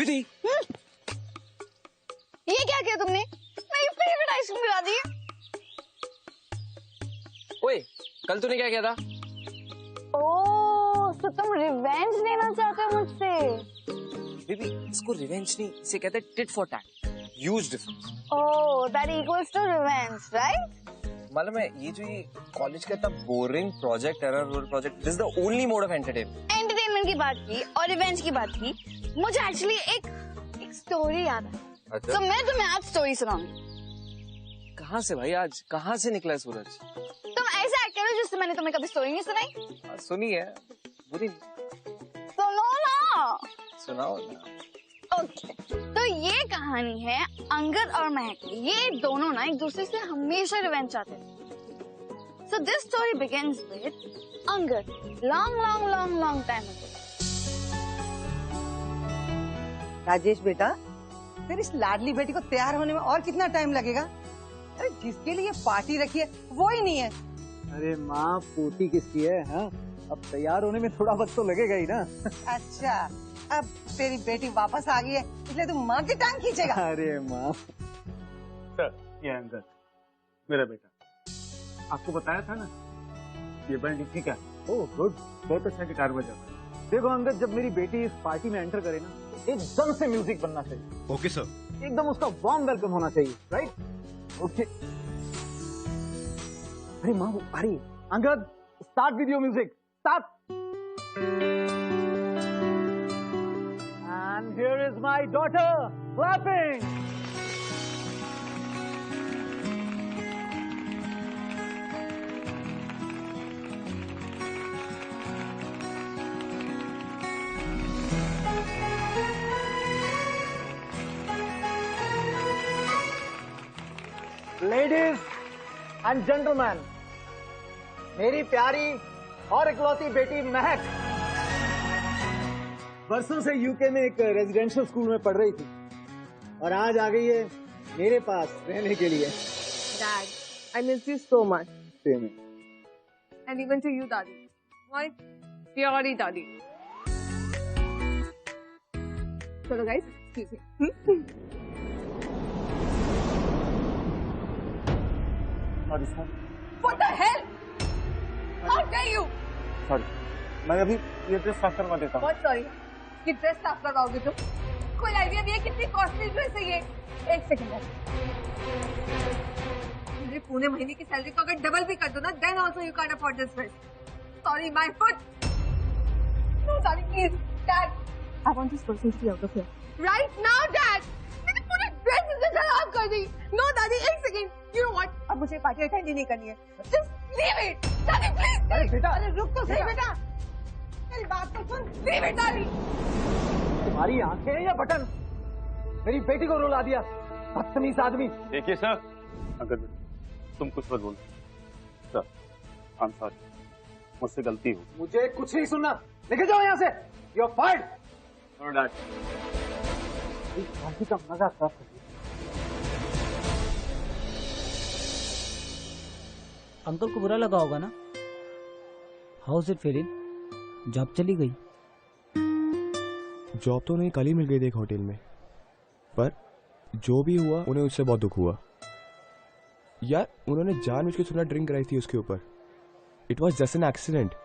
विधि, ये क्या किया तुमने? मेरी फेवरेट आइसक्रीम गिरा दी। ओए कल तूने क्या किया था? ओह, तो तुम रिवेंज लेना चाहते हो मुझसे? बेबी, इसको रिवेंज नहीं, इसे कहते हैं tit for tat. Huge difference. Oh, that equals to revenge, right? मालूम है ये जो ये कॉलेज का इतना बोरिंग प्रोजेक्ट है ना, role project, this is the only mode of entertainment. Entertainment की बात की और रिवेंज की बात की, मुझे एक्चुअली एक स्टोरी याद है। अच्छा? तो मैं तुम्हें आज स्टोरी सुनाऊंगी। कहाँ से भाई, आज कहाँ से निकला है सूरज? तुम ऐसा एक्ट करो जिससे मैंने तुम्हें कभी स्टोरी नहीं सुनाई। सुनी है, बुरी नहीं। सुनो ना। सुनाओ ना। ओके, तो ये कहानी है अंगद और महक की। ये दोनों ना एक दूसरे से हमेशा रिवेंज चाहते थे। So this story begins with Angad long time ago. Rajesh बेटा, फिर इस लाडली बेटी को तैयार होने में और कितना टाइम लगेगा? अरे जिसके लिए पार्टी रखी है वो ही नहीं है। अरे माँ, पोती किसकी है? हाँ, अब तैयार होने में थोड़ा वक्त तो लगेगा ही ना। अच्छा, अब तेरी बेटी वापस आ गई है इसलिए तू माँ की टांग खींचेगा? अरे माँ। सर, ये अंगद मेरा बेटा, आपको बताया था ना ये बैंड इसी का। ओह गुड, बहुत अच्छा गिटार बजाता है। देखो अंगद, जब मेरी बेटी इस पार्टी में एंटर करे ना, एकदम से म्यूजिक बनना चाहिए। Okay sir. एकदम उसका वार्म वेलकम होना चाहिए, राइट? ओके। अरे माँ वो आ रही है। Angad, start with your music, start. And here is my daughter clapping. Ladies and gentlemen, मेरी प्यारी और इकलौती बेटी महक बरसों से यूके में एक रेजिडेंशियल स्कूल में पढ़ रही थी और आज आ गई है मेरे पास रहने के लिए। Dad, I miss you so much. Same. And even to you, Daddy. My प्यारी दादी। चलो guys, excuse me. Sorry, sir. What the hell? How dare you? Sorry. मैं अभी ये ड्रेस साफ करवा देता हूँ। बहुत सॉरी। ये ड्रेस साफ करवाओगे तुम? कोई आइडिया भी है कितनी कॉस्टली ड्रेस है ये? एक सेकंड। मेरे पूरे महीने की सैलरी को अगर डबल भी कर दो ना, then also you can't afford this dress. Sorry, my foot. No, Daddy, please, Dad. I want this person to be out of here. Right now, Dad. मैंने पूरी ड्रेस इसे खराब कर दी। No, Daddy, एक सेकंड। You know what? अब मुझे party attend ही नहीं करनी है। Just leave it, Daddy, please. अरे बेटा, अरे रुक तो सही बेटा, मेरी बात तो सुन। Leave it, Daddy. तुम्हारी आंखें या बटन? मेरी बेटी को रुला दिया, बदतमीज आदमी। देखिए सर, अगर तुम कुछ मत बोलो सर, आई एम सॉरी, मुझसे गलती हो। मुझे कुछ नहीं सुनना, निकल जाओ यहाँ से। You are fired. No dad. इस पार्टी का मजा खराब कर दिया। अंकल को बुरा लगा होगा ना? How is it feeling? Job चली गई? जॉब तो उन्हें कल ही मिल गई थी एक होटल में, पर जो भी हुआ उन्हें उससे बहुत दुख हुआ यार। उन्होंने जानबूझ के थोड़ा ड्रिंक कराई थी उसके ऊपर। It was just an accident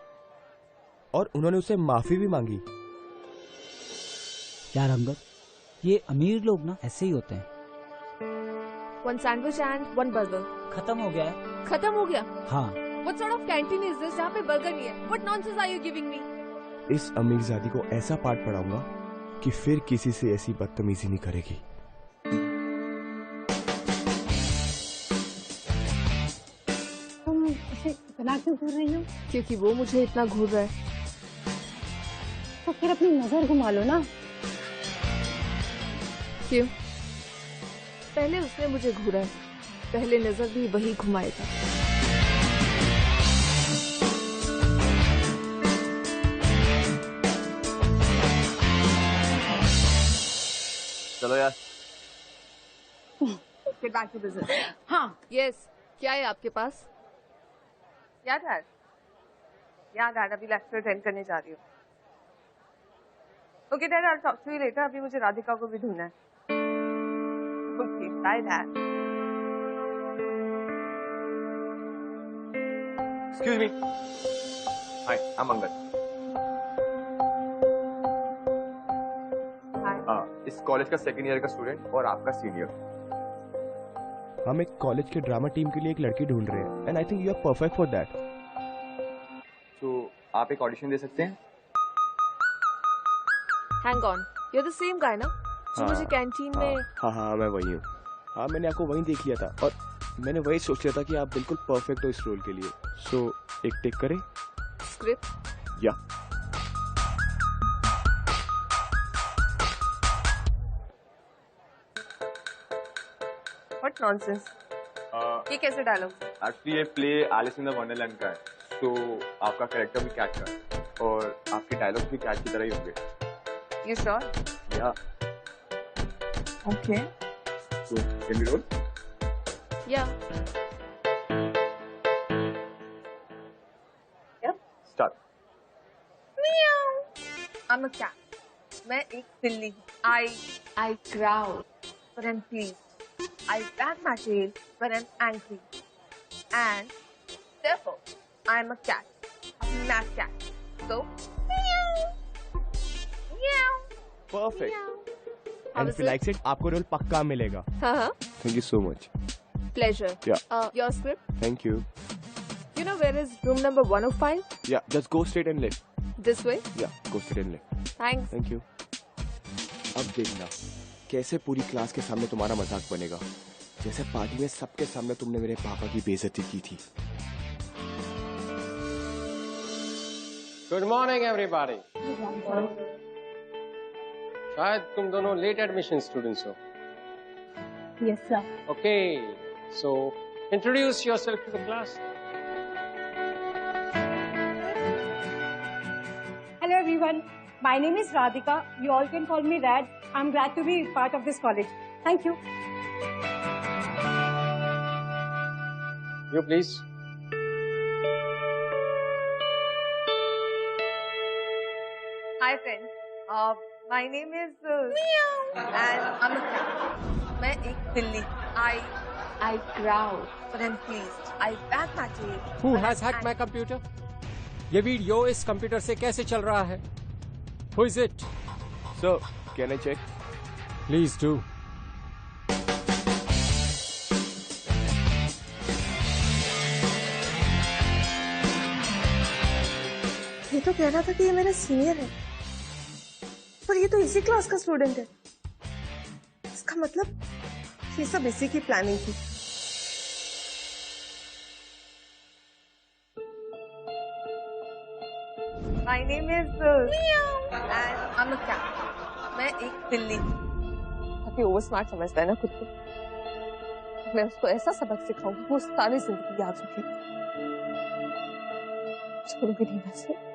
और उन्होंने उससे माफी भी मांगी। यार अंकल, ये अमीर लोग ना ऐसे ही होते हैं। One sandwich and one burger. खत्म हो गया है। खत्म हो गया? हाँ। What sort of canteen is this जहाँ पे बर्गर नहीं है? What nonsense are you giving me? इस अमीरजादी को ऐसा पाठ पढ़ाऊंगा कि फिर किसी से ऐसी बदतमीजी नहीं करेगी। तुम इसे इतना क्यों घूर रही हो? क्योंकि वो मुझे इतना घूर रहा है। तो फिर अपनी नजर घुमा लो ना। क्यों? पहले उसने मुझे घूरा है, पहले नजर भी वही घुमाएगा। चलो यार। Get back to business. हाँ, Yes. क्या है आपके पास? क्या डैड? या डैड अभी लेक्चर अटेंड करने जा रही हूँ। Okay, Dad, I'll talk to you later. अभी मुझे राधिका को भी ढूंढना है. Okay, bye, Dad. Excuse me. Hi, I'm Angad. Hi. इस कॉलेज का सेकंड ईयर का स्टूडेंट और आपका सीनियर. हम एक कॉलेज के ड्रामा टीम के लिए एक लड़की ढूंढ रहे हैं and I think you are perfect for that. तो आप एक ऑडिशन दे सकते हैं? Hang on. You're the same guy, ना? जो मुझे कैंटीन में. हाँ मैं वही हूँ. हाँ मैंने आपको वहीं देख लिया था और मैंने वही सोच लिया था कि आप बिल्कुल परफेक्ट हो इस रोल के लिए. सो एक टेक करें? Script. या. What nonsense. ये कैसे डायलॉग? एक्चुअली ये play Alice in the Wonderland का है. तो आपका कैरेक्टर भी कैच है और आपके डायलॉग भी कैच की तरह ही होंगे. You sure? या. Okay. So can we roll? Yeah. Start. I'm a cat. मैं एक बिल्ली हूँ. I growl when I'm pleased. I wag my tail when I'm angry. And therefore, I'm a cat. A mad cat. So, meow. Perfect. How And is if you it? like it, आपको role पक्का मिलेगा. Uh-huh. Thank you so much. Pleasure. Yeah. Your script? Thank you. You know where is room number 105? Yeah, just go straight and left. This way? Yeah, go straight and left. Thanks. Thank you. अब देखना कैसे पूरी class के सामने तुम्हारा मजाक बनेगा, जैसे पार्टी में सबके सामने तुमने मेरे पापा की बेइज्जती की थी. Good morning everybody. शायद तुम दोनों लेट एडमिशन स्टूडेंट्स हो. Yes sir. Okay, so introduce yourself to the class. Hello everyone, my name is Radhika. You all can call me Rad. I'm glad to be part of this college. Thank you. You please. Hi friends. My name is and I'm a cat. मैं एक बिल्ली. I growl when I'm pleased. I wag my tail. Who has hacked my computer? ये video इस computer से कैसे चल रहा है? Who is it? Sir, can I check? Please do. ये तो कह रहा था कि ये मेरा सीनियर है, पर ये तो इसी क्लास का स्टूडेंट है. इसका मतलब ये सब इसी की प्लानिंग थी. My name is and I'm a cat. मैं एक बिल्ली हूँ. काफी ओवर स्मार्ट समझता है ना खुद को. मैं उसको ऐसा सबक सिखाऊंगी वो सारी जिंदगी याद रखेगी. छोड़ूंगी नहीं वैसे.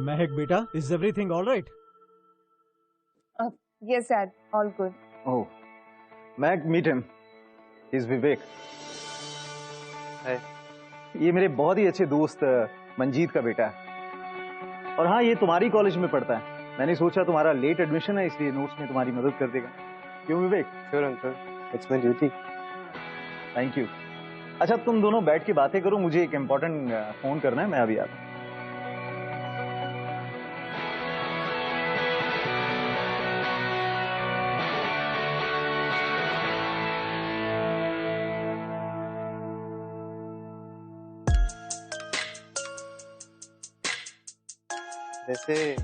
महक बेटा, is everything all right? Yes, Dad. All good. Oh, Meg, meet him. He's Vivek. Hi. ये मेरे बहुत ही अच्छे दोस्त मंजीत का बेटा है. और हाँ, ये तुम्हारी कॉलेज में पढ़ता है. मैंने सोचा तुम्हारा लेट एडमिशन है इसलिए नोट्स में तुम्हारी मदद कर देगा. क्यों विवेक? Sure, uncle. It's my duty. Thank you. अच्छा, तुम दोनों बैठ के बातें करो. मुझे एक इम्पोर्टेंट फोन करना है. मैं अभी आता हूँ. वैसे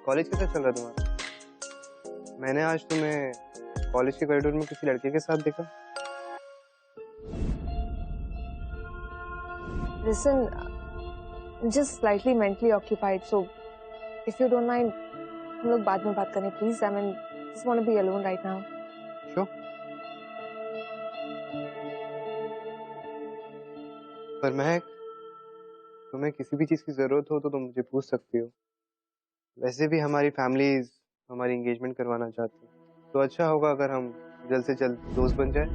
कॉलेज कैसा चल रहा है तुम्हारा? मैंने आज तुम्हें कॉलेज के कॉरिडोर में किसी लड़के के साथ देखा. Listen, just slightly mentally occupied, so if you don't mind, हम लोग बाद में बात करें, please. I mean, just want to be alone right now. Sure. पर महक, तुम्हें किसी भी चीज की जरूरत हो तो तुम मुझे पूछ सकती हो. वैसे भी हमारी फैमिलीज हमारी एंगेजमेंट करवाना चाहती है, तो अच्छा होगा अगर हम जल्द से जल्द दोस्त बन जाए.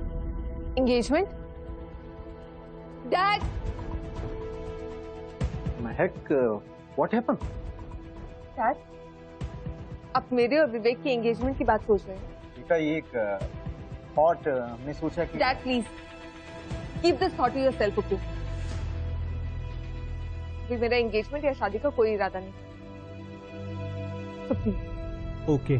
Engagement? Dad! Mahak, what happened? Dad, आप मेरे और विवेक की एंगेजमेंट की बात सोच रहे हैं? बेटा ये एक थॉट हमने सोचा कि dad please keep this thought to yourself, okay? भी मेरा एंगेजमेंट या शादी का कोई इरादा नहीं, तो प्लीज। Okay.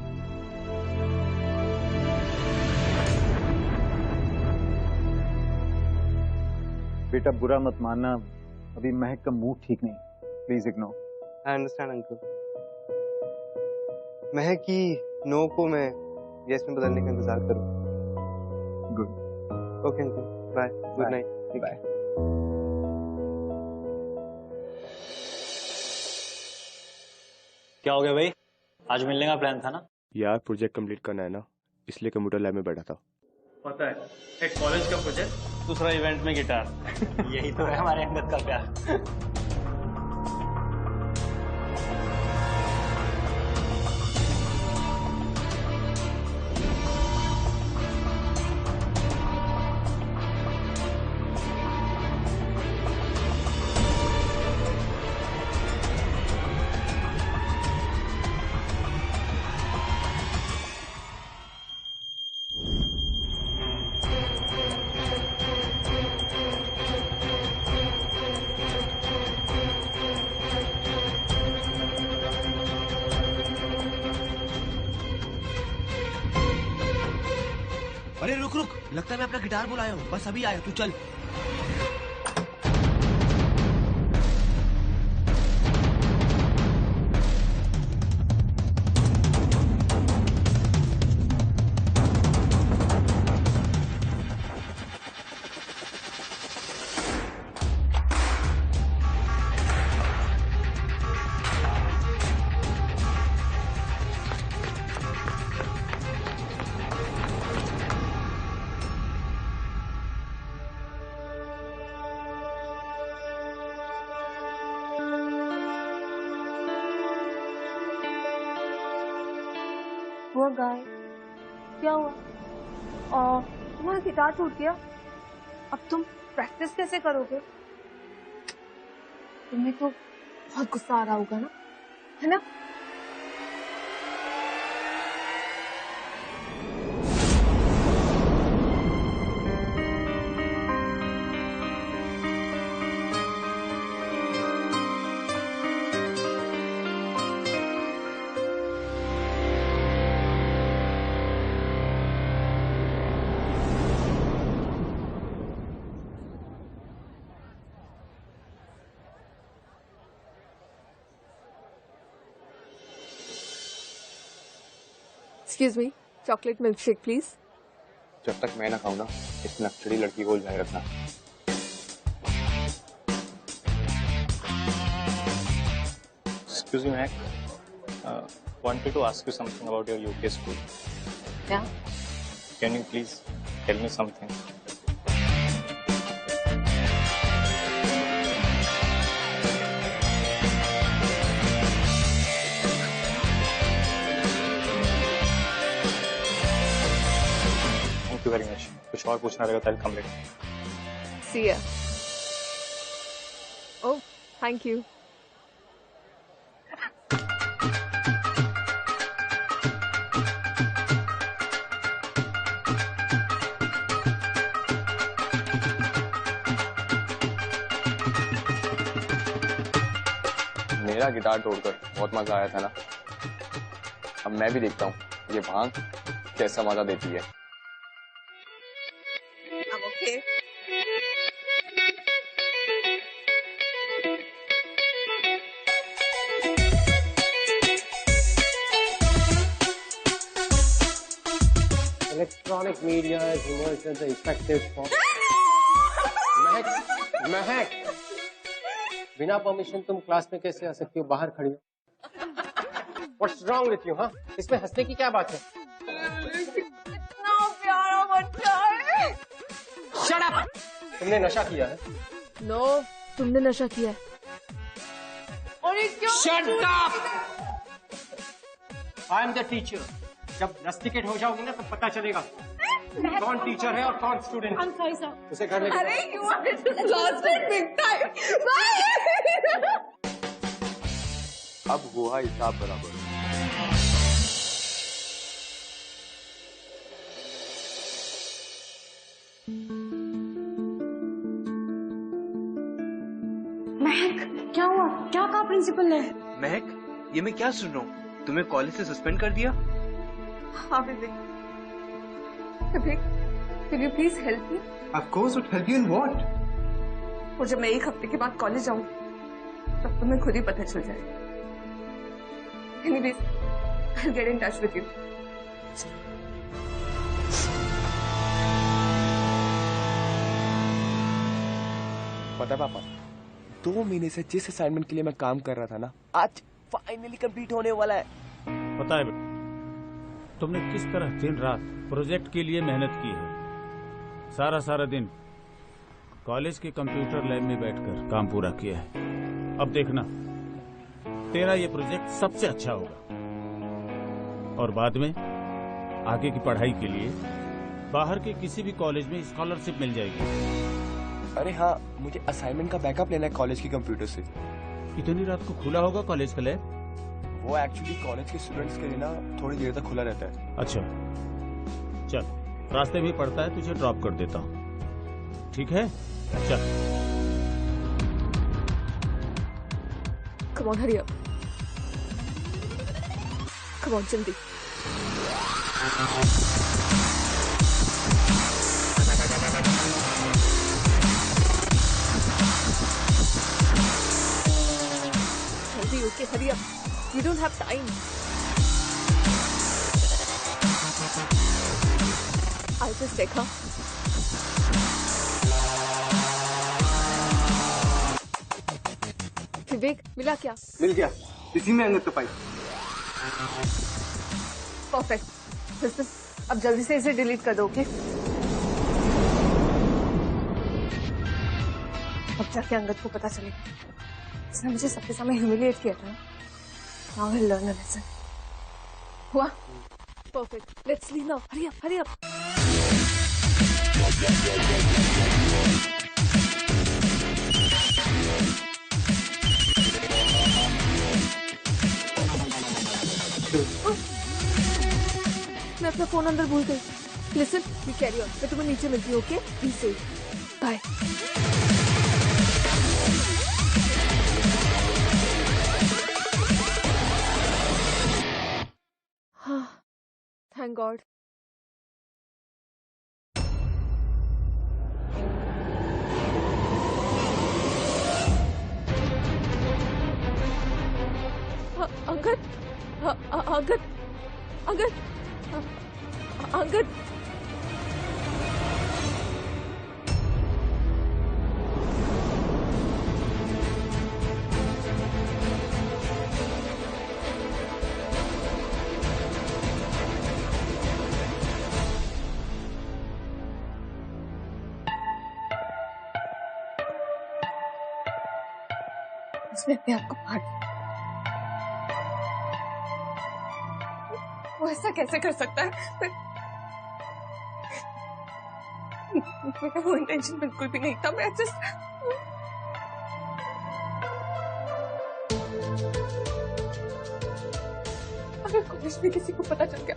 बेटा बुरा मत मानना, अभी महक का मूड ठीक नहीं, please ignore. I understand uncle. महक की नो को मैं यस में बदलने का इंतजार करूँ। Good. Okay uncle, bye, good night. Bye. क्या हो गया भाई? आज मिलने का प्लान था ना? यार प्रोजेक्ट कंप्लीट करना है ना, इसलिए कंप्यूटर लैब में बैठा था। पता है, एक कॉलेज का प्रोजेक्ट, दूसरा इवेंट में गिटार। यही तो है हमारे अंगद का प्यार। अरे रुक रुक, लगता है मैं अपना गिटार बुलाया हूँ, बस अभी आया, तू चल। हुआ गाय, क्या हुआ? तुम्हारा गिटार टूट गया, अब तुम प्रैक्टिस कैसे करोगे? तुम्हें तो बहुत गुस्सा आ रहा होगा ना, है ना? Excuse me, chocolate milkshake, please. जब तक मैं ना खाऊं ना, इस नक्सली लड़की को उलझाए रखना। Excuse me, Mac. Wanted to ask you something about your UK school. Yeah. Can you please tell me something? Thank you very much. कुछ और पूछना रहेगा तो come later. See ya. Oh, thank you. मेरा गिटार तोड़कर बहुत मजा आया था ना, अब मैं भी देखता हूँ ये भांग कैसा मजा देती है। I'm okay. Electronic media has emerged as the effective form. महक, बिना परमिशन तुम क्लास में कैसे आ सकती हो? बाहर खड़ी हो। What's wrong with you, हाँ? इसमें हंसने की क्या बात है? कितना प्यारा बच्चा है। Shut up! तुमने नशा किया है? No, तुमने नशा किया है। और ये क्यों? Shut up! I am the teacher. जब रस्टिकेट हो जाओगी ना तो पता चलेगा कौन टीचर है और कौन स्टूडेंट। I'm sorry, sir. उसे घर लेके अरे you are just lost it big time. Bye. अब हुआ हिसाब बराबर। महक, क्या हुआ? क्या कहा प्रिंसिपल ने? महक, ये मैं क्या सुन रहा हूँ? तुम्हें कॉलेज से सस्पेंड कर दिया? हाँ Vivek, will you please help me? Of course, would help you in what? और जब मैं 1 हफ्ते के बाद कॉलेज जाऊँ तब तुम्हें खुद ही पता चल जाएगा। Anyways, I'll get in touch with you. पता है पापा, 2 महीने से जिस असाइनमेंट के लिए मैं काम कर रहा था ना, आज फाइनली कंप्लीट होने वाला है। पता है तुमने किस तरह दिन रात प्रोजेक्ट के लिए मेहनत की है। सारा दिन कॉलेज के कंप्यूटर लैब में बैठकर काम पूरा किया है। अब देखना, तेरा ये प्रोजेक्ट सबसे अच्छा होगा और बाद में आगे की पढ़ाई के लिए बाहर के किसी भी कॉलेज में स्कॉलरशिप मिल जाएगी। अरे हाँ, मुझे असाइनमेंट का बैकअप लेना है कॉलेज की कंप्यूटर से। इतनी रात को खुला होगा कॉलेज का लैब? वो एक्चुअली कॉलेज के स्टूडेंट्स के लिए ना थोड़ी देर तक खुला रहता है। अच्छा, चल रास्ते में पड़ता है, तुझे ड्रॉप कर देता हूँ, ठीक है? चल। Come on, hurry up. Come on, जल्दी। जल्दी, okay, hurry up. We don't have time. I'll just check, huh? विवेक, मिला क्या? मिल गया, इसी में अंगद तो पाई। परफेक्ट। लिसन, अब जल्दी से इसे डिलीट कर दो, ओके? अब जाके अंगद को पता चलेगा। इसने मुझे सबके सामने ह्यूमिलिएट किया था ना। Now he'll learn a lesson. हुआ? Perfect. Let's leave now. Hurry up, hurry up. मैं अपना फोन अंदर भूल गई। लिसन, यू कैरी ऑन, मैं तुम्हें नीचे मिलती हूँ, ओके? Be safe, bye. हाँ, थैंक गॉड। अंगद, अंगद, अंगद, अंगद। उसने अपने आप को मार दिया। वो ऐसा कैसे कर सकता है? मेरा वो इंटेंशन बिल्कुल भी नहीं था। मैं जस्ट अगर कॉलेज में किसी को पता चल गया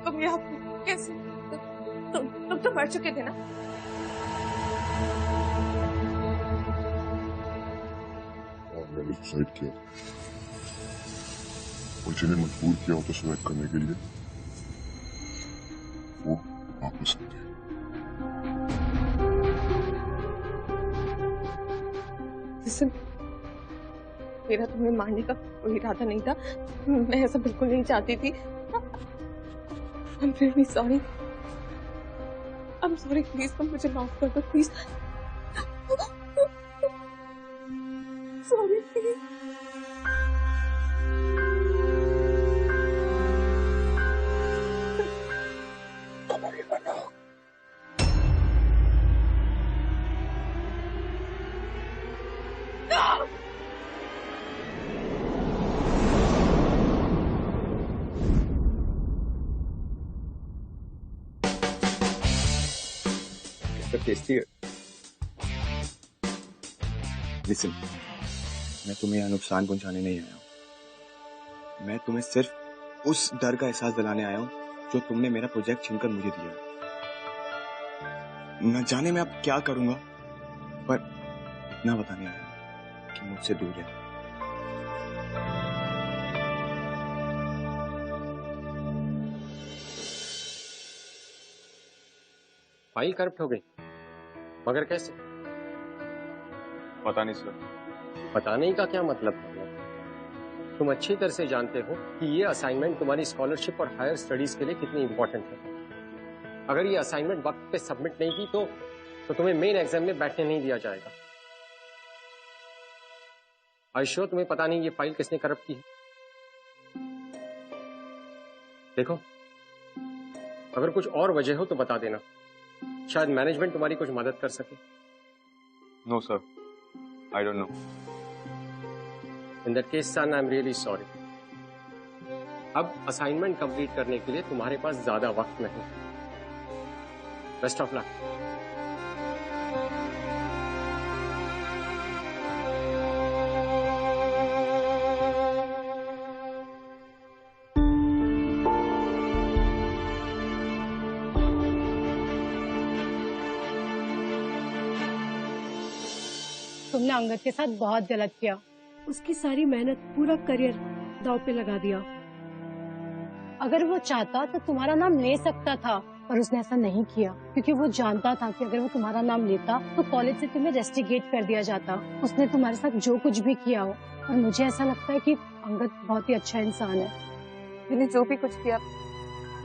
तुम यहाँ कैसे? तुम तो मर चुके थे ना? और मैंने सुसाइड किया और जिन्हें मजबूर किया होता सुसाइड करने के लिए वो वापस आ गए। Listen, मेरा तुम्हें मारने का कोई इरादा नहीं था। मैं ऐसा बिल्कुल नहीं चाहती थी। I'm really sorry. I'm sorry, please तुम मुझे माफ कर दो, प्लीज। Sorry please. टेस्टी है। लिसन, मैं तुम्हें यहाँ नुकसान पहुंचाने नहीं आया हूँ। मैं तुम्हें सिर्फ उस डर का एहसास दिलाने आया हूँ जो तुमने मेरा प्रोजेक्ट छीनकर मुझे दिया। न जाने मैं अब क्या करूंगा, पर इतना बताने आया हूँ कि मुझसे दूर है। फाइल करप्ट हो गई, मगर कैसे? पता नहीं सर। पता नहीं का क्या मतलब है? तुम अच्छी तरह से जानते हो कि ये असाइनमेंट तुम्हारी स्कॉलरशिप और हायर स्टडीज के लिए कितनी इंपॉर्टेंट है। अगर ये असाइनमेंट वक्त पे सबमिट नहीं की तो तुम्हें मेन एग्जाम में बैठने नहीं दिया जाएगा। आई श्योर तुम्हें पता नहीं ये फाइल किसने करप्ट की है। देखो, अगर कुछ और वजह हो तो बता देना, शायद मैनेजमेंट तुम्हारी कुछ मदद कर सके। No sir, I don't know. In that case son, I am really sorry. अब असाइनमेंट कंप्लीट करने के लिए तुम्हारे पास ज्यादा वक्त नहीं। Best of luck. तुमने अंगद के साथ बहुत गलत किया। उसकी सारी मेहनत, पूरा करियर दांव पे लगा दिया। अगर वो चाहता तो तुम्हारा नाम ले सकता था, पर उसने ऐसा नहीं किया क्योंकि वो जानता था कि अगर वो तुम्हारा नाम लेता तो कॉलेज से तुम्हें रेस्टिगेट कर दिया जाता। उसने तुम्हारे साथ जो कुछ भी किया हो, और मुझे ऐसा लगता है कि अंगद बहुत ही अच्छा इंसान है। मैंने जो भी कुछ किया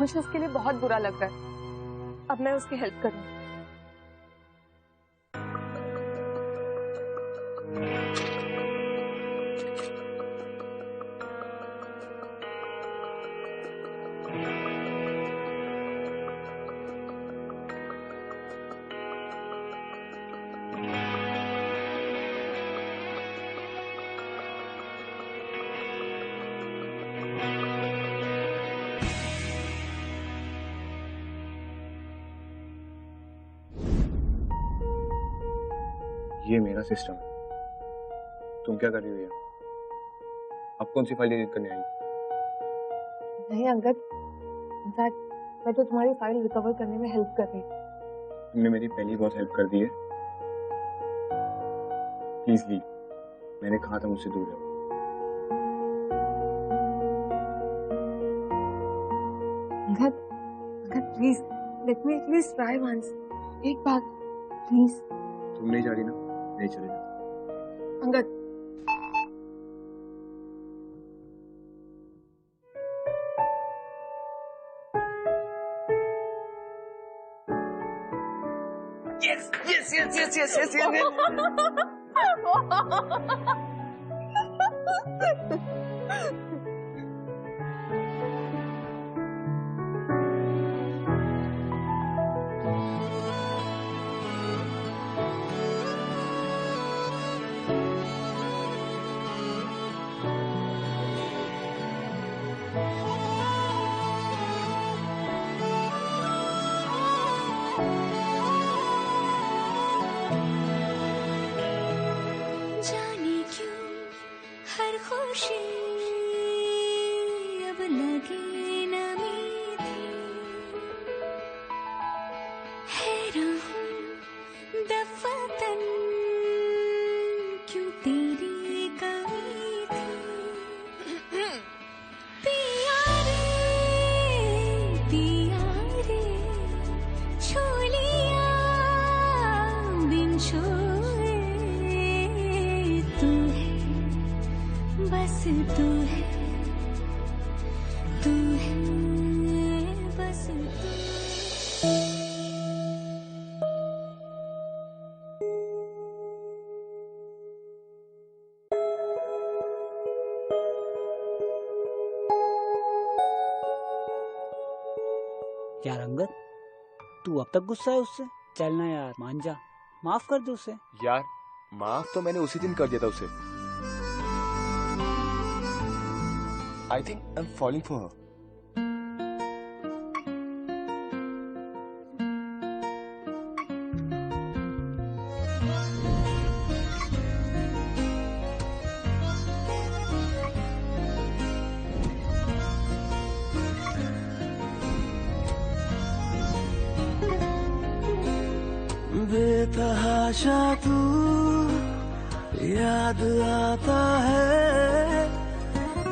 मुझे उसके लिए बहुत बुरा लग रहा है। अब मैं उसकी हेल्प करूंगी। ये मेरा सिस्टम है। तुम क्या कर रही हो यहाँ? अब कौन सी फाइल एडिट करने आई? नहीं अंगद, इनफैक्ट मैं तो तुम्हारी फाइल रिकवर करने में हेल्प कर रही हूँ। तुमने मेरी पहली बहुत हेल्प कर दी है। Please leave. मैंने कहा था मुझसे दूर रहो। Angad please let me at least try once. एक बार प्लीज। तुम नहीं जा रही ना? नहीं चलेगा। Angad yes yes yes yes yes yes yes, yes. जाने क्यों हर खुशी अब लगे न मीठी। हैरान हूँ दफातन क्यों तेरी कमी थी। पिया रे छू लिया बिन छुए। तू है बस तू है बस तू। यार अंगद, तू अब तक गुस्सा है उससे? चलना यार, मान जा, माफ कर दे उसे। यार माफ तो मैंने उसी दिन कर दिया था उसे। I think I am falling for her. बेतहाशा तू याद आता है,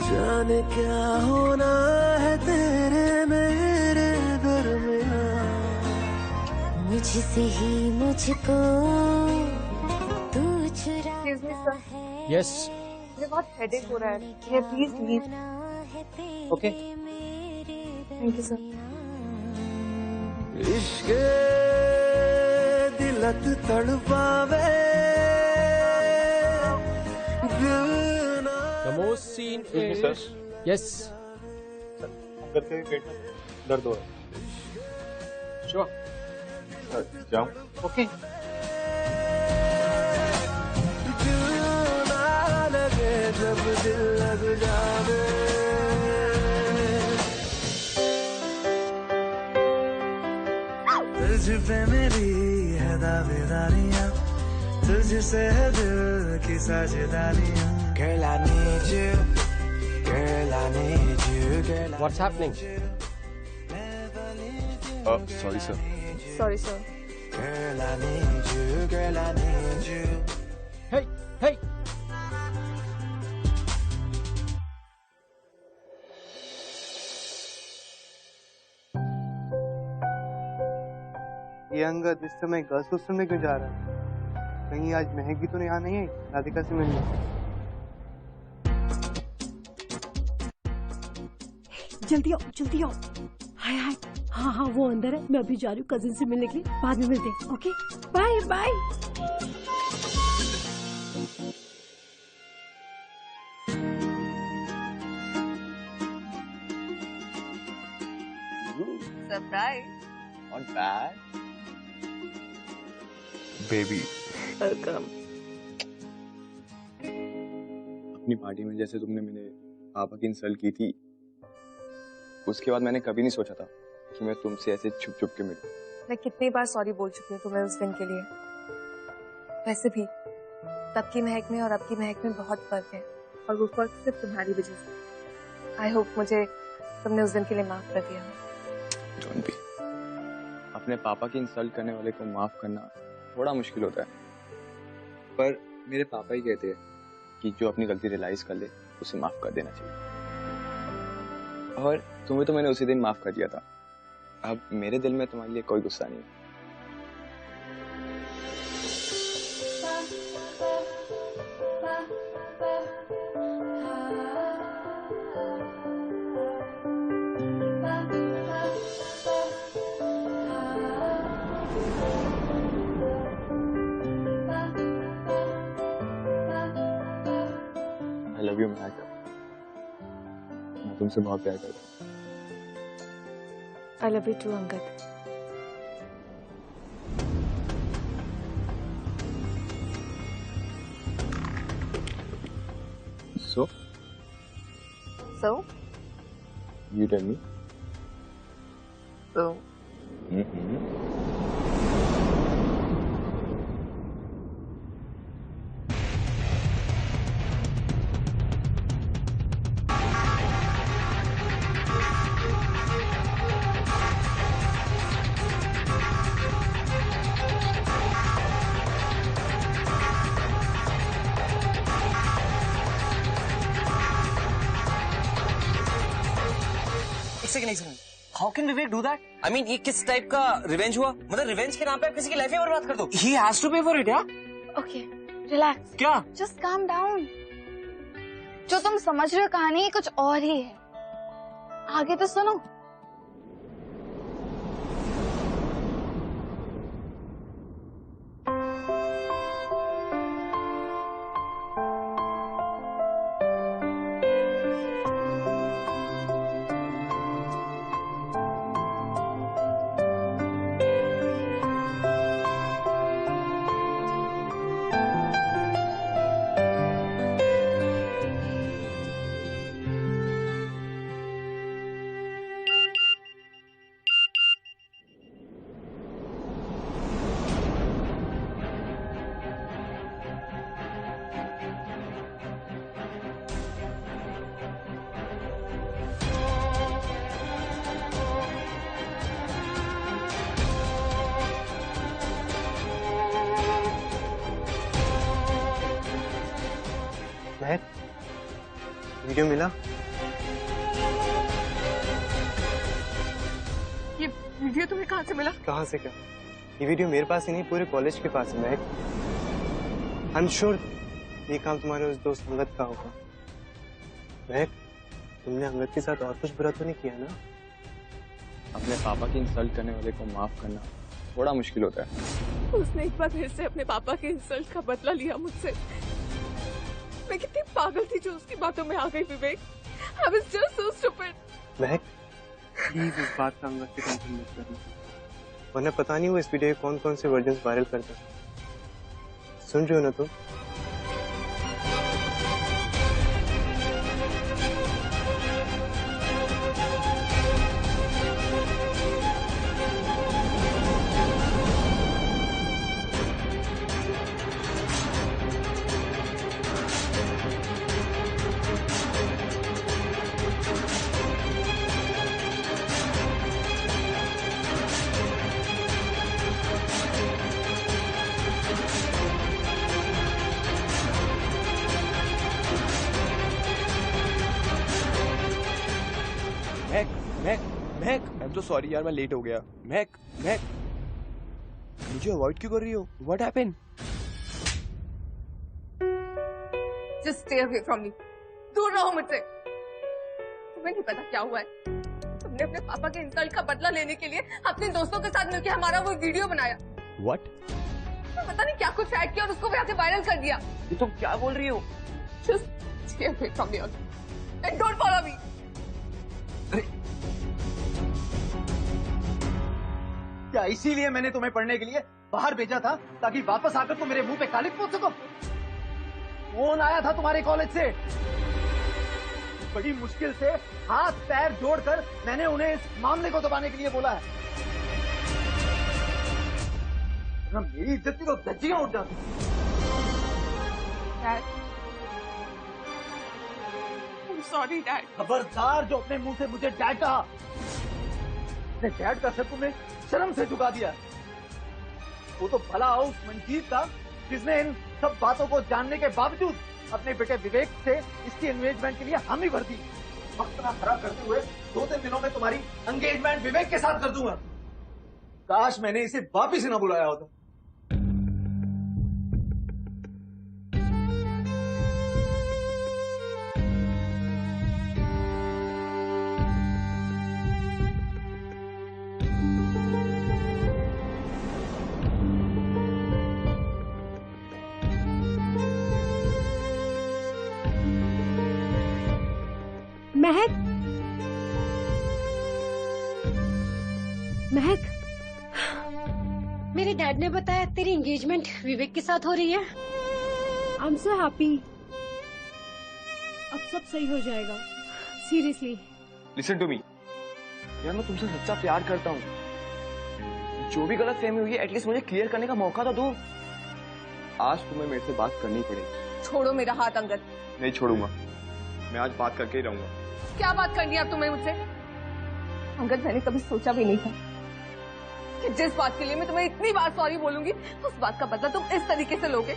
जाने क्या होना है तेरे मेरे दरमियां। मुझसे ही मुझको तू चुरा यस मुझे बहुत हेडेक हो रहा है, please leave. Okay thank you sir. इश्क दिलत तड़पावे The most scene Excuse me, is yes. Angad के पेट में दर्द हो रहा है। Sure. जाऊं? Okay. ना लगे जब दिल लग जावे, तुझ पे मेरी है दावेदारियां, तुझसे है दिल की साझेदारियां। Girl, I need you. Girl, I need you. Girl, What's happening? Sorry sir. Sorry sir. Girl, I need you. Girl, I need you. Hey, hey. ये अंगद इस समय गर्ल्स हॉस्टल में क्यों जा रहा है? कहीं आज महक भी तो यहाँ नहीं आई राधिका से मिलने? जल्दी आओ, जल्दी आओ। हाय हाय, हाँ हाँ वो अंदर है, मैं अभी जा रही हूँ कजिन से मिलने के लिए, बाद में मिलते हैं। Okay bye bye. Surprise. Not bad. Baby. Welcome. अपनी पार्टी में जैसे तुमने मेरे पापा की इंसल्ट की थी, उसके बाद मैंने कभी नहीं सोचा था कि मैं तुमसे ऐसे छुप छुप के मिलूं। मैं कितनी बार सॉरी बोल चुकी हूँ तुम्हें उस दिन के लिए। वैसे भी तब की महक में और अब की महक में बहुत फर्क है, और वो फर्क सिर्फ तुम्हारी वजह से। आई होप मुझे तुमने उस दिन के लिए माफ कर दिया। Don't be. अपने पापा की इंसल्ट करने वाले को माफ करना थोड़ा मुश्किल होता है, पर मेरे पापा ही कहते हैं कि जो अपनी गलती रियलाइज कर ले उसे माफ कर देना चाहिए। और तुम्हें तो मैंने उसी दिन माफ कर दिया था। अब मेरे दिल में तुम्हारे लिए कोई गुस्सा नहीं है। I love you, महक। मैं तुमसे बहुत प्यार करता हूँ। I love you too Angad. So, you tell me. So, एक second how can Vivek do that? I mean ये किस टाइप का रिवेंज हुआ? मतलब रिवेंज के नाम पे आप किसी की लाइफ ही बर्बाद कर दो? ही हैज टू पे फॉर इट। यार ओके रिलैक्स। क्या? Just calm down. जो तुम समझ रहे हो कहानी कुछ और ही है, आगे तो सुनो। वीडियो मिला? ये वीडियो तुम्हें कहाँ से मिला? कहाँ से क्या? ये वीडियो मेरे पास ही नहीं, पूरे कॉलेज के पास है। आई एम श्योर ये काम तुम्हारे उस दोस्त अंगद का होगा। महक, तुमने अंगद के साथ और कुछ बुरा तो नहीं किया ना? अपने पापा की इंसल्ट करने वाले को माफ करना थोड़ा मुश्किल होता है। उसने एक बार फिर से अपने पापा के इंसल्ट का बदला लिया मुझसे। मैं कितनी पागल थी जो उसकी बातों में आ गई विवेक। I was just so stupid. Mahak, please इस बात का अंगद से टेंशन मत करना, वरना पता नहीं वो इस वीडियो के कौन कौन से वर्जन वायरल करता है। सुन रहे हो ना तुम? महक, आई एम तो सॉरी यार, मैं लेट हो गया। महक, मुझे अवॉइड क्यों कर रही हो? What happened? Just stay away from me. दूर रहो मुझसे। तुम्हें नहीं पता क्या हुआ है। तुमने अपने पापा के इंसल्ट का बदला लेने के लिए अपने दोस्तों के साथ मिलकर हमारा वो वीडियो बनाया। व्हाट? पता नहीं क्या कुछ ऐड किया और उसको भी आके वायरल कर दिया। ये तुम क्या बोल रही हो? Just stay away from me and don't follow me. क्या इसीलिए मैंने तुम्हें पढ़ने के लिए बाहर भेजा था, ताकि वापस आकर तुम मेरे मुंह पे कालिक पोत सको? फोन आया था तुम्हारे कॉलेज से, बड़ी मुश्किल से हाथ पैर जोड़कर मैंने उन्हें इस मामले को दबाने के लिए बोला है। मेरी इज्जत की तो धज्जियां उठ जाती। Sorry dad. खबरदार जो अपने मुंह से मुझे डैड कहा। अपने डैड का सर तुमने शर्म से झुका दिया। वो तो भला हो उस मंजीत का जिसने इन सब बातों को जानने के बावजूद अपने बेटे विवेक से इसकी एंगेजमेंट के लिए हामी भर दी। वक्त ना खराब करते हुए 2-3 दिनों में तुम्हारी एंगेजमेंट विवेक के साथ कर दूंगा। काश मैंने इसे वापिस ही ना बुलाया होता। महक, मेरे डैड ने बताया तेरी एंगेजमेंट विवेक के साथ हो रही है। I am so happy. अब सब सही हो जाएगा, सीरियसली। लिसन टू मी यार, मैं तुमसे सच्चा प्यार करता हूँ। जो भी गलत फहमी हुई है एटलीस्ट मुझे क्लियर करने का मौका तो दो। आज तुम्हें मेरे से बात करनी पड़ेगी। छोड़ो मेरा हाथ अंगद। नहीं छोड़ूंगा, मैं आज बात करके ही रहूंगा। क्या बात करनी है अब तुम्हें मुझसे? अंगद, मैंने कभी सोचा भी नहीं था कि जिस बात के लिए मैं तुम्हें इतनी बार सॉरी बोलूंगी उस बात का बदला तुम इस तरीके से लोगे।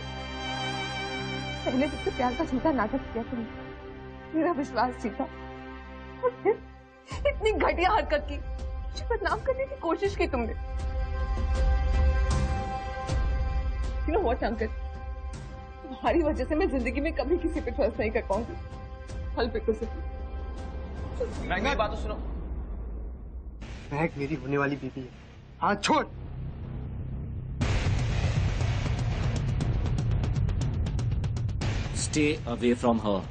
पहले मुझसे प्यार का झूठा नाटक किया तुमने, मेरा विश्वास जीता, और फिर इतनी घटिया हरकत की, मुझे बदनाम करने की कोशिश की तुमने। You know what, अंकल, तुम्हारी वजह से मैं जिंदगी में कभी किसी पे ट्रस्ट नहीं कर पाऊंगी। All because of you. मेरी बात तो सुनो। महक मेरी होने वाली बीवी है, हाथ छोड़। Stay away from her.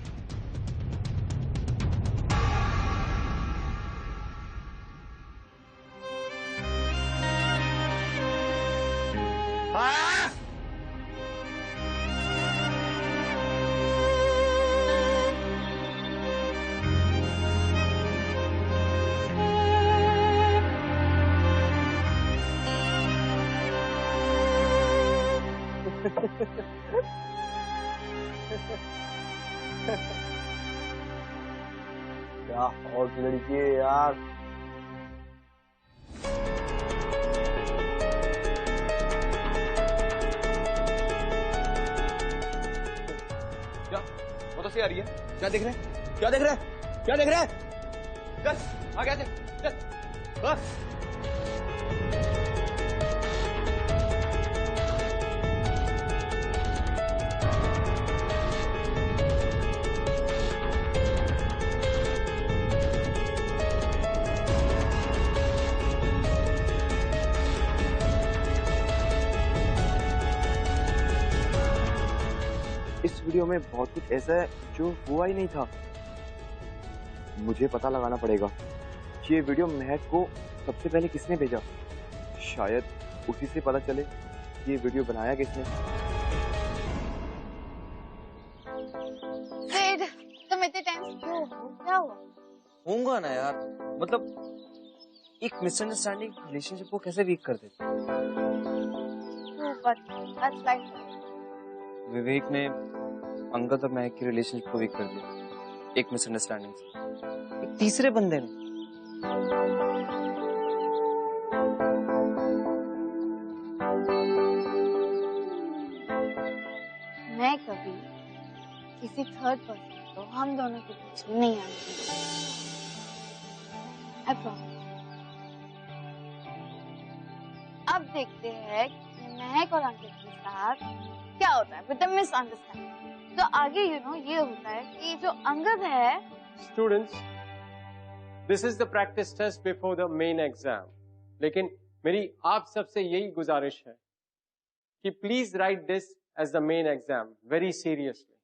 क्या हॉट लड़की है यार। क्या वो तो सही आ रही है, क्या देख रहे हैं? क्या देख रहा है? क्या देख रहा है? चल आगे चल, चल बस। इस वीडियो में बहुत कुछ ऐसा है जो हुआ ही नहीं था। मुझे पता लगाना पड़ेगा कि ये वीडियो महक को सबसे पहले किसने भेजा। शायद उसी से पता चले कि ये वीडियो बनाया किसने। फिर तुम इतने टाइम से क्यों हो? क्या हुआ? होऊंगा ना यार, मतलब एक मिसअंडरस्टैंडिंग रिलेशनशिप को कैसे वीक कर देती। That's like विवेक ने अंगद और महक की रिलेशनशिप को वीक कर दिया एक मिसअंडरस्टैंडिंग से, एक तीसरे बंदे ने। मैं कभी किसी थर्ड पर्सन को हम दोनों के बीच में नहीं आने दूंगी। I promise। अब देखते हैं कि महक और अंकित के साथ क्या होता है विद द मिसअंडरस्टैंडिंग। तो आगे ये होता है कि जो अंगद है। Students, this is the practice test before the main exam. लेकिन मेरी आप सबसे यही गुजारिश है कि please write this as the main exam very seriously.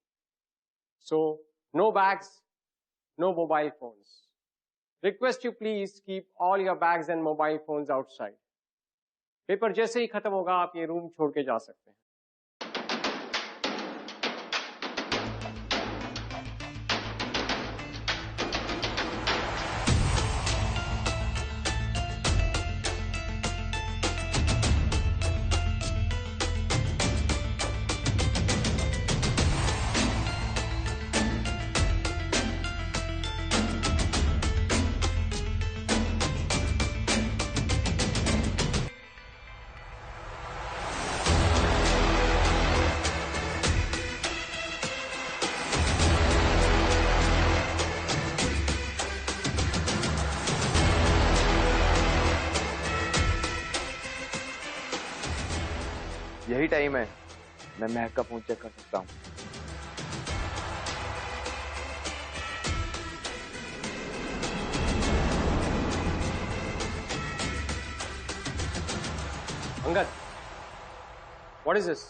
So no bags, no mobile phones. Request you please keep all your bags and mobile phones outside. Paper जैसे ही खत्म होगा आप ये रूम छोड़ के जा सकते हैं। यही टाइम है, मैं महक का फोन चेक कर सकता हूँ। Angad, what is this?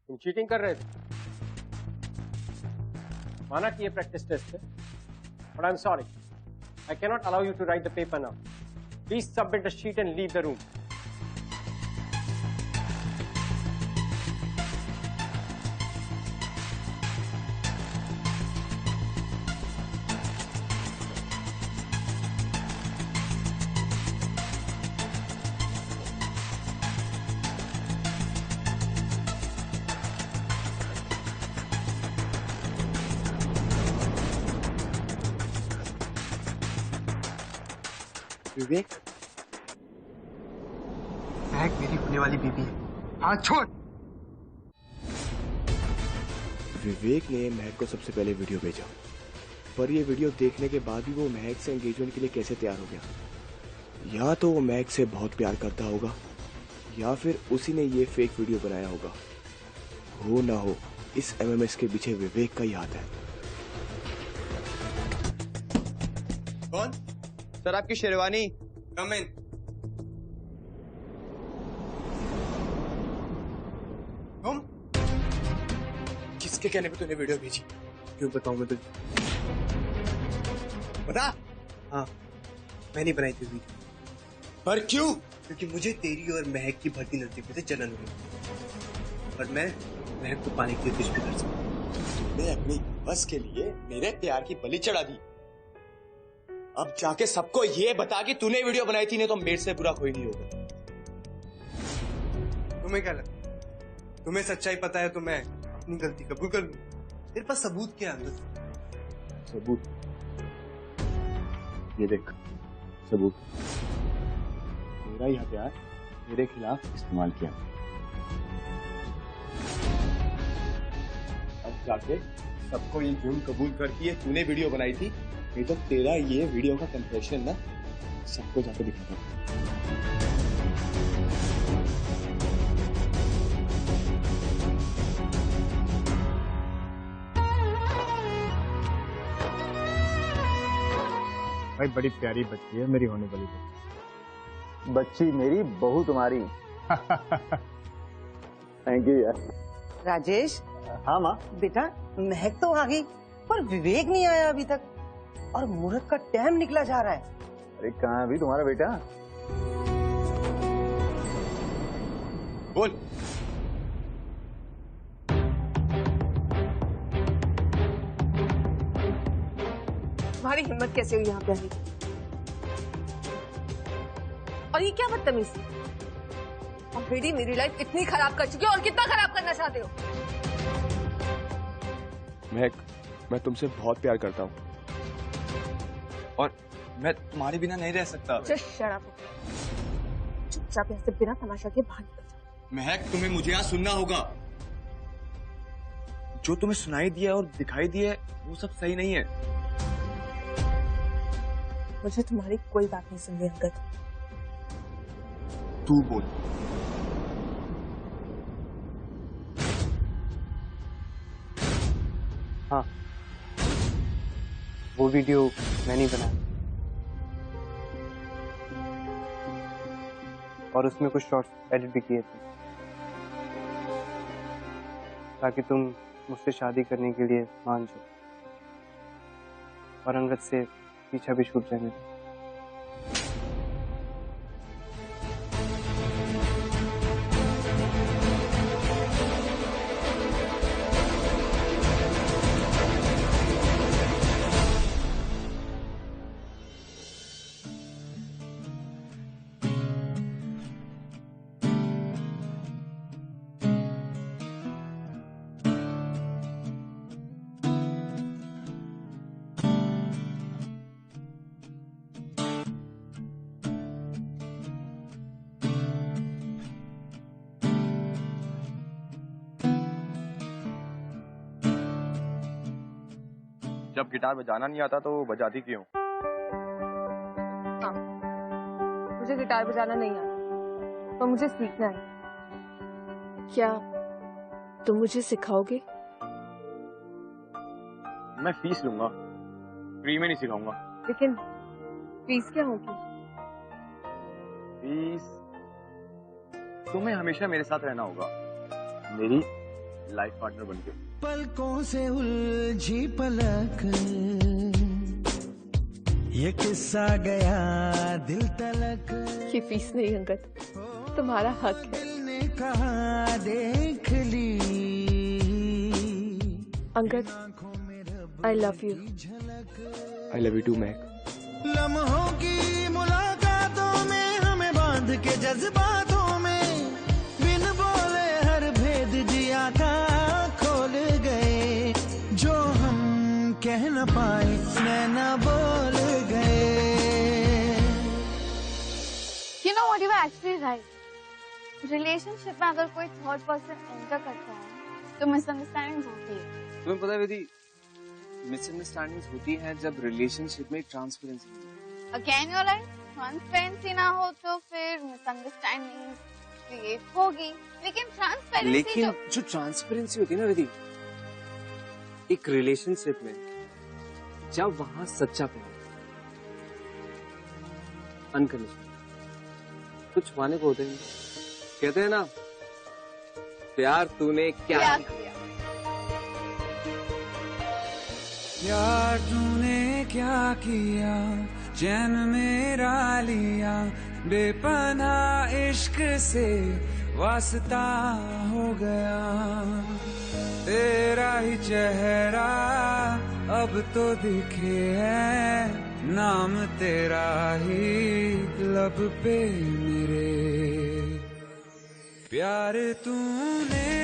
तुम चीटिंग कर रहे थे? माना कि ये प्रैक्टिस टेस्ट है, but I am sorry, I can not allow you to write the paper now. Please submit the sheet and leave the room. Vivek, Mahak मेरी होने वाली बीबी है। हाँ छोड़। विवेक ने महक को सबसे पहले वीडियो भेजा, पर ये वीडियो देखने के बाद भी वो महक से एंगेजमेंट के लिए कैसे तैयार हो गया। या तो वो महक से बहुत प्यार करता होगा, या फिर उसी ने ये फेक वीडियो बनाया होगा। हो ना हो, इस एमएमएस के पीछे विवेक का ही हाथ है। कौन? सर आपकी शेरवानी। कम इन। तुम? किसके कहने पे तूने वीडियो भेजी? क्यों बताऊं मैं तुझे? बता। हाँ, मैंने बनाई थी वीडियो। पर क्यों? क्योंकि मुझे तेरी और महक की भर्ती नजदीक से जलन हुई, और मैं महक को पाने के लिए कुछ भी कर सकता। तूने अपनी बस के लिए मेरे प्यार की बलि चढ़ा दी। अब जाके सबको ये बता कि तूने वीडियो बनाई थी, नहीं तो मेरे से बुरा कोई नहीं होगा। तुम्हें क्या लगता है? तुम्हें सच्चाई पता है तो मैं अपनी गलती कबूल कर लूं। तेरे पास सबूत क्या है? सबूत? ये देख सबूत। मेरा यह प्यार मेरे खिलाफ इस्तेमाल किया। अब जाके सबको ये जुर्म कबूल करती है, तूने वीडियो बनाई थी, नहीं तो तेरा ये वीडियो का कंप्रेशन ना सबको जाके दिखाता। भाई बड़ी प्यारी बच्ची है मेरी होने वाली बच्ची मेरी, बहू तुम्हारी। थैंक यू यार। राजेश। हाँ माँ। बेटा महक तो आ गई पर विवेक नहीं आया अभी तक, और मुहूर्त का टाइम निकला जा रहा है। अरे कहाँ है अभी तुम्हारा बेटा? बोल। तुम्हारी हिम्मत कैसे हुई यहाँ पे आने की? और ये क्या बदतमीजी? ऑलरेडी मेरी लाइफ इतनी खराब कर चुकी हो और कितना खराब करना चाहते हो? महक, मैं तुमसे बहुत प्यार करता हूँ और मैं तुम्हारे बिना नहीं रह सकता। Just shut up. चुपचाप यहाँ से बिना तमाशा के बाहर निकल जाओ। महक, तुम्हें मुझे यहाँ सुनना होगा। जो तुम्हें सुनाई दिया और दिखाई दिया है वो सब सही नहीं है। मुझे तुम्हारी कोई बात नहीं सुननी अंगद। तू बोल। हाँ, वो वीडियो मैंने बनाया और उसमें कुछ शॉर्ट्स एडिट भी किए थे ताकि तुम मुझसे शादी करने के लिए मान जाओ और अंगद से पीछा भी छूट जाने दो। जब गिटार बजाना नहीं आता तो बजाती क्यों? हाँ, मुझे गिटार बजाना नहीं आता, तो मुझे सीखना है। क्या तुम मुझे सिखाओगे? मैं फीस लूंगा, फ्री में नहीं सिखाऊंगा। लेकिन फीस क्या होगी? फीस तुम्हें हमेशा मेरे साथ रहना होगा, मेरी लाइफ पार्टनर बनके। पलकों से उलझी पलक, ये किस्सा गया दिल तलक। ये फीस नहीं अंगद, तुम्हारा हक है। ने कहा देख ली Angad, I love you. I love you too, महक। लम्हों की मुलाकातों में हमें बांध के जज्बातों में, बिन बोले हर भेद जिया का खोल गए, जो हम कह न पाए नैना बोल गए। You know what, you were actually right. Relationship में अगर कोई थर्ड पर्सन एंटर करता है तो मिसअंडरस्टैंडिंग होती है। तुम्हें पता है विधि, मिसअंडरस्टैंडिंग्स होती हैं जब रिलेशनशिप में ट्रांसपेरेंसी नहीं है। Again you are right, transparency ना हो तो फिर मिसअंडरस्टैंडिंग क्रिएट होगी। लेकिन जो ट्रांसपेरेंसी होती है ना विधि, एक रिलेशनशिप में जब वहां सच्चा प्यार, अनकंडीशनल, कुछ माने को होते हैं, कहते हैं ना, प्यार तूने क्या किया। प्यार तूने क्या किया, चैन मेरा लिया, बेपनाह इश्क से वास्ता हो गया, तेरा ही चेहरा अब तो दिखे है, नाम तेरा ही लब पे मेरे, प्यार तूने